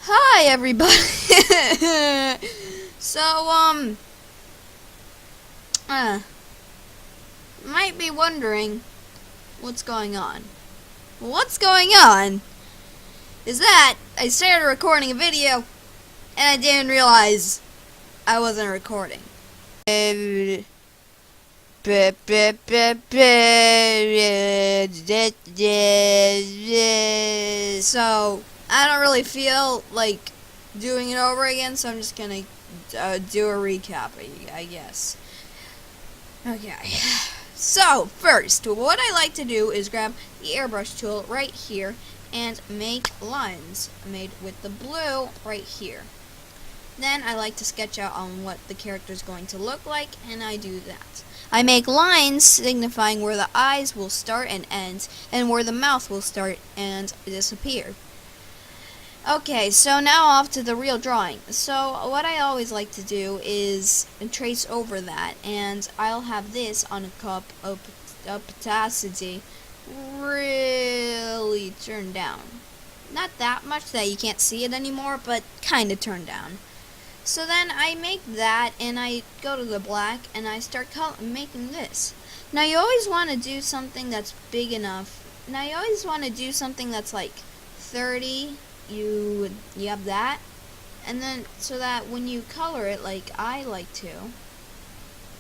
Hi everybody. So might be wondering what's going on. What's going on is that I started recording a video and I didn't realize I wasn't recording. So I don't really feel like doing it over again, so I'm just gonna do a recap, I guess. Okay. So first, what I like to do is grab the airbrush tool right here and make lines made with the blue right here. Then I like to sketch out on what the character is going to look like, and I do that. I make lines signifying where the eyes will start and end, and where the mouth will start and disappear. Okay, so now off to the real drawing. So what I always like to do is trace over that, and I'll have this on a cup of opacity really turned down. Not that much that you can't see it anymore, but kind of turned down. So then I make that, and I go to the black, and I start making this. Now you always want to do something that's big enough. Now you always want to do something that's like 30. You have that, and then so that when you color it like I like to,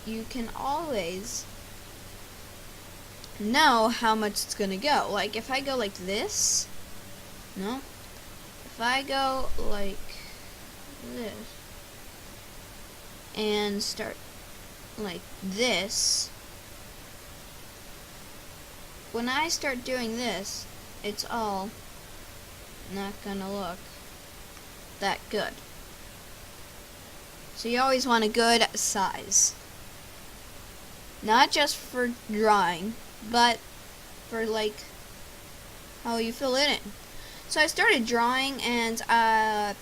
you can always know how much it's gonna go. Like if I go like this, no, if I go like this and start like this, when I start doing this, it's all not gonna look that good. So you always want a good size, not just for drawing, but for like how you fill it in. So I started drawing, and I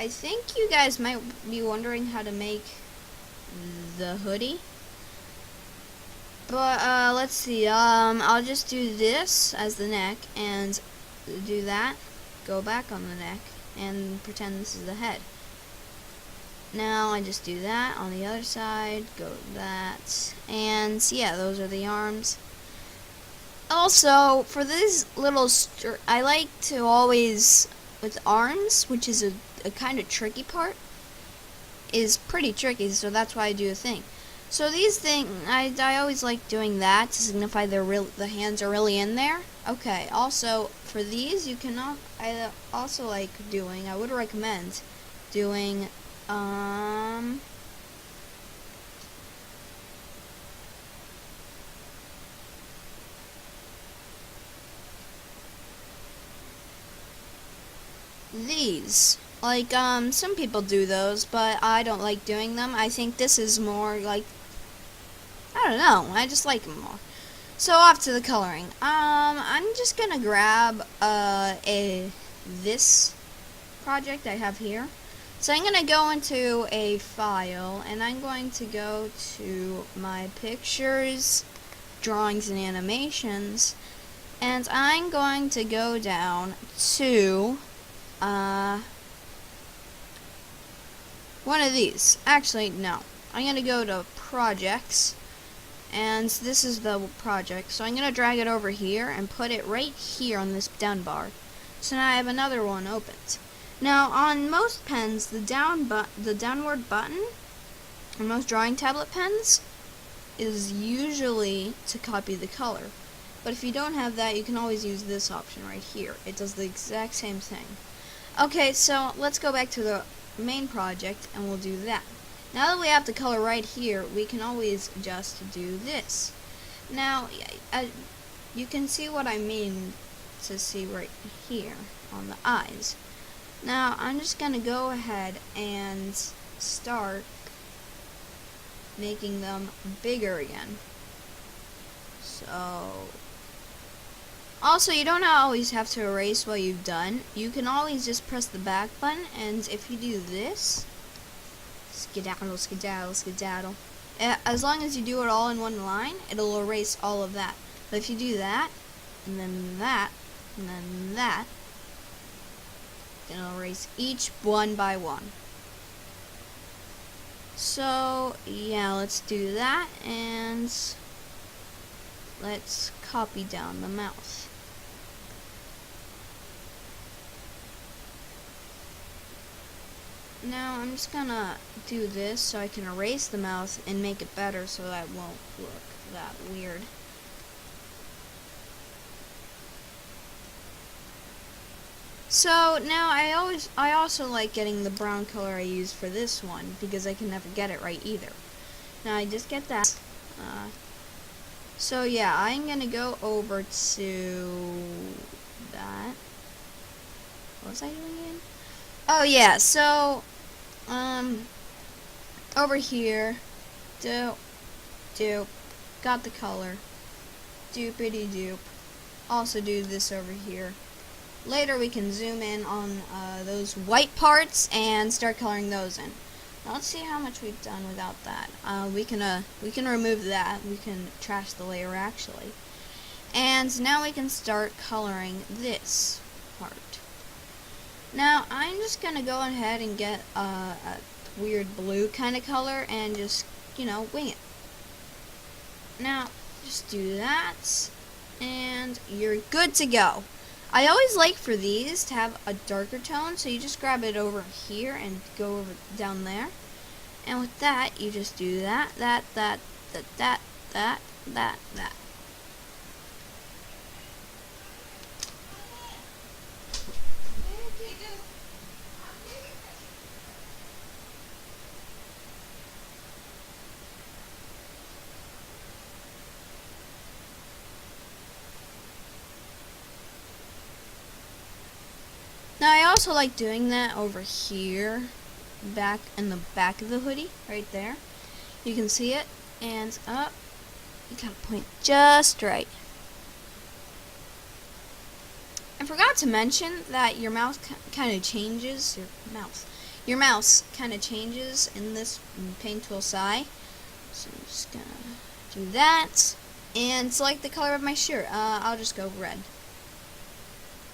think you guys might be wondering how to make the hoodie, but let's see. I'll just do this as the neck and do that, go back on the neck, and pretend this is the head. Now I just do that on the other side, go that, and yeah, those are the arms. Also, for these little I like to always, with arms, which is a kind of tricky part, is pretty tricky, so that's why I do a thing. So these things, I always like doing that to signify the hands are really in there. Okay, also for these you cannot, I also like doing, I would recommend doing these. Like some people do those, but I don't like doing them. I think this is more like, I don't know, I just like them more. So off to the coloring. I'm just gonna grab this project I have here. So I'm gonna go into a file, and I'm going to go to my pictures, drawings, and animations, and I'm going to go down to one of these. Actually, no. I'm gonna go to projects. And this is the project, so I'm going to drag it over here and put it right here on this down bar. So now I have another one opened. Now on most pens, the downward button on most drawing tablet pens is usually to copy the color. But if you don't have that, you can always use this option right here. It does the exact same thing. Okay, so let's go back to the main project, and we'll do that. Now that we have the color right here, we can always just do this. Now, you can see what I mean to see right here on the eyes. Now, I'm just going to go ahead and start making them bigger again. So, also, you don't always have to erase what you've done. You can always just press the back button, and if you do this, skedaddle, skedaddle, skedaddle. As long as you do it all in one line, it'll erase all of that. But if you do that, and then that, and then that, Gonna erase each one by one. So yeah, let's do that, and let's copy down the mouth. Now I'm just gonna do this so I can erase the mouth and make it better so that won't look that weird. So now I also like getting the brown color I use for this one because I can never get it right either. Now I just get that. So yeah, I'm gonna go over to that. What was I doing again? Oh yeah, so over here, doop, got the color, doopity doop. Also do this over here. Later we can zoom in on those white parts and start coloring those in. Now let's see how much we've done without that. We can remove that. We can trash the layer actually. And now we can start coloring this part. Now I'm just gonna go ahead and get a weird blue kind of color and just, you know, wing it. Now just do that and you're good to go. I always like for these to have a darker tone, so you just grab it over here and go over down there. And with that, you just do that. Now I also like doing that over here, back in the back of the hoodie, right there. You can see it, and up. You gotta point just right. I forgot to mention that your mouse kind of changes. Your mouse kind of changes in this paintool SAI. So I'm just gonna do that and select the color of my shirt. I'll just go red.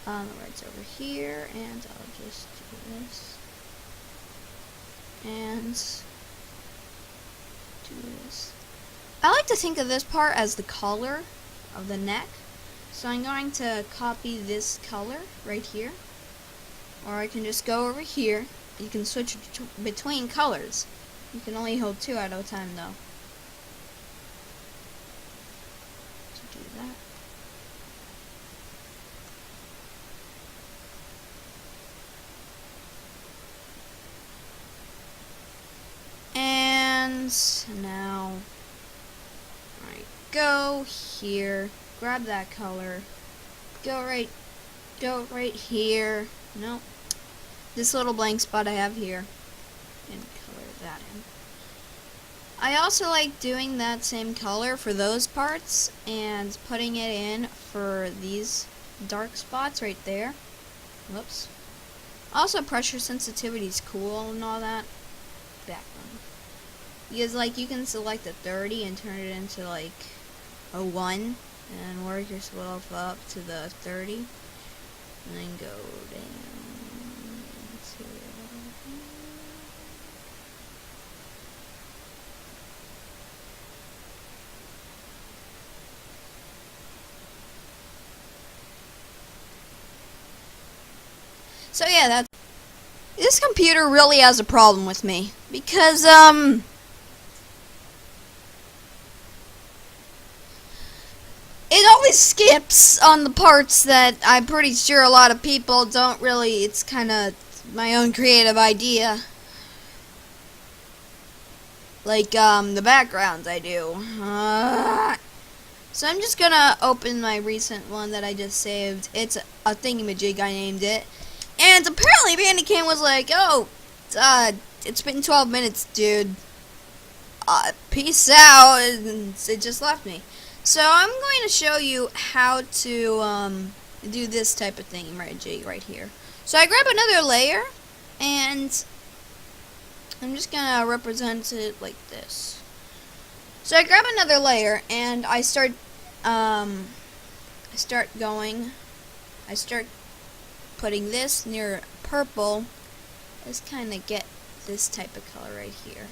The red's over here, and I'll just do this and do this. I like to think of this part as the collar of the neck, so I'm going to copy this color right here, or I can just go over here. You can switch between colors. You can only hold 2 at a time though. So do that. And now I go here, grab that color, go right here. Nope. This little blank spot I have here, and color that in. I also like doing that same color for those parts and putting it in for these dark spots right there. Whoops. Also, pressure sensitivity is cool and all that. Background. Because like you can select a 30 and turn it into like a 1 and work yourself up to the 30 and then go down to so yeah, this computer really has a problem with me because it always skips on the parts that I'm pretty sure a lot of people don't really. It's kind of my own creative idea. Like the backgrounds I do. So I'm just gonna open my recent one that I just saved. It's a thingamajig, I named it. And apparently Bandicam was like, oh, it's been 12 minutes, dude. Peace out. And it just left me. So I'm going to show you how to do this type of thing right here. So I grab another layer, and I'm just going to represent it like this. So I grab another layer, and I start putting this near purple, let's kind of get this type of color right here.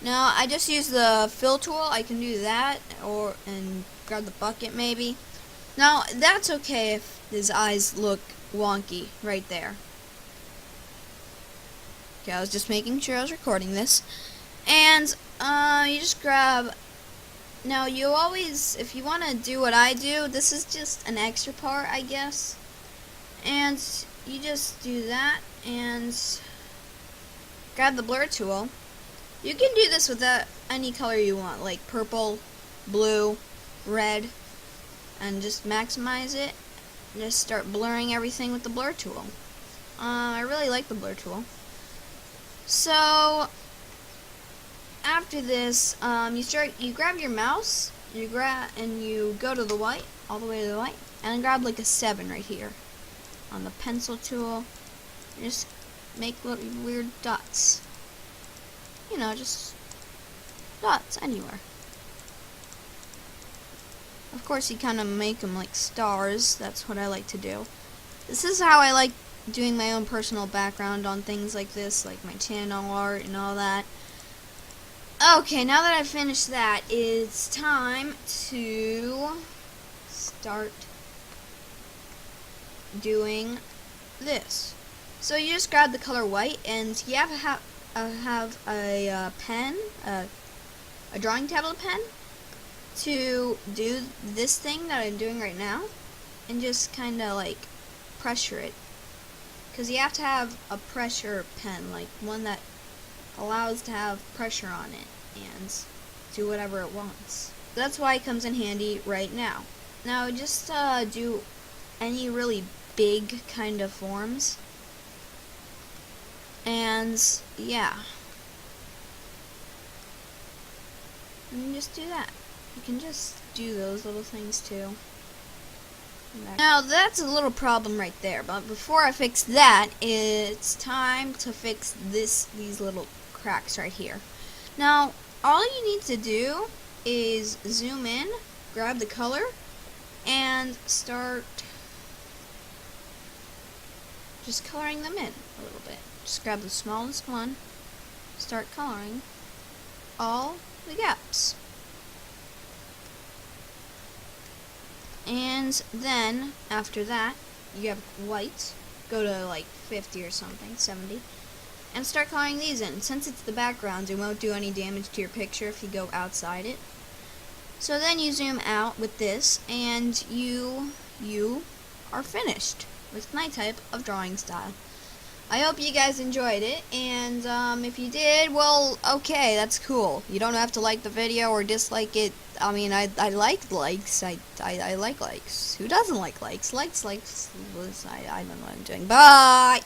Now I just use the fill tool. I can do that, and grab the bucket maybe. Now that's okay if his eyes look wonky right there. Okay, I was just making sure I was recording this. And you just grab. Now you always, if you want to do what I do, this is just an extra part, I guess. And you just do that and grab the blur tool. You can do this with any color you want, like purple, blue, red, and just maximize it. And just start blurring everything with the blur tool. I really like the blur tool. So after this, you grab your mouse, and you go to the white, all the way to the white, and grab like a 7 right here on the pencil tool. Just make little weird dots. You know, just dots anywhere. Of course, you kind of make them like stars. That's what I like to do. This is how I like doing my own personal background on things like this, like my channel art and all that. Okay, now that I've finished that, it's time to start doing this. So you just grab the color white, and you have a pen, a drawing tablet pen, to do this thing that I'm doing right now, and just kind of like pressure it. Because you have to have a pressure pen, like one that allows to have pressure on it and do whatever it wants. That's why it comes in handy right now. Now just do any really big kind of forms, and yeah, and just do that. You can just do those little things too. Now that's a little problem right there, but before I fix that, it's time to fix these little cracks right here. Now all you need to do is zoom in, grab the color, and start just coloring them in a little bit. Just grab the smallest one, start coloring all the gaps. And then, after that, you have white, go to like 50 or something, 70, and start coloring these in. Since it's the background, it won't do any damage to your picture if you go outside it. So then you zoom out with this, and you are finished with my type of drawing style. I hope you guys enjoyed it, and if you did, well, okay, that's cool. You don't have to like the video or dislike it. I mean, I like likes. I like likes. Who doesn't like likes? Likes. I don't know what I'm doing. Bye!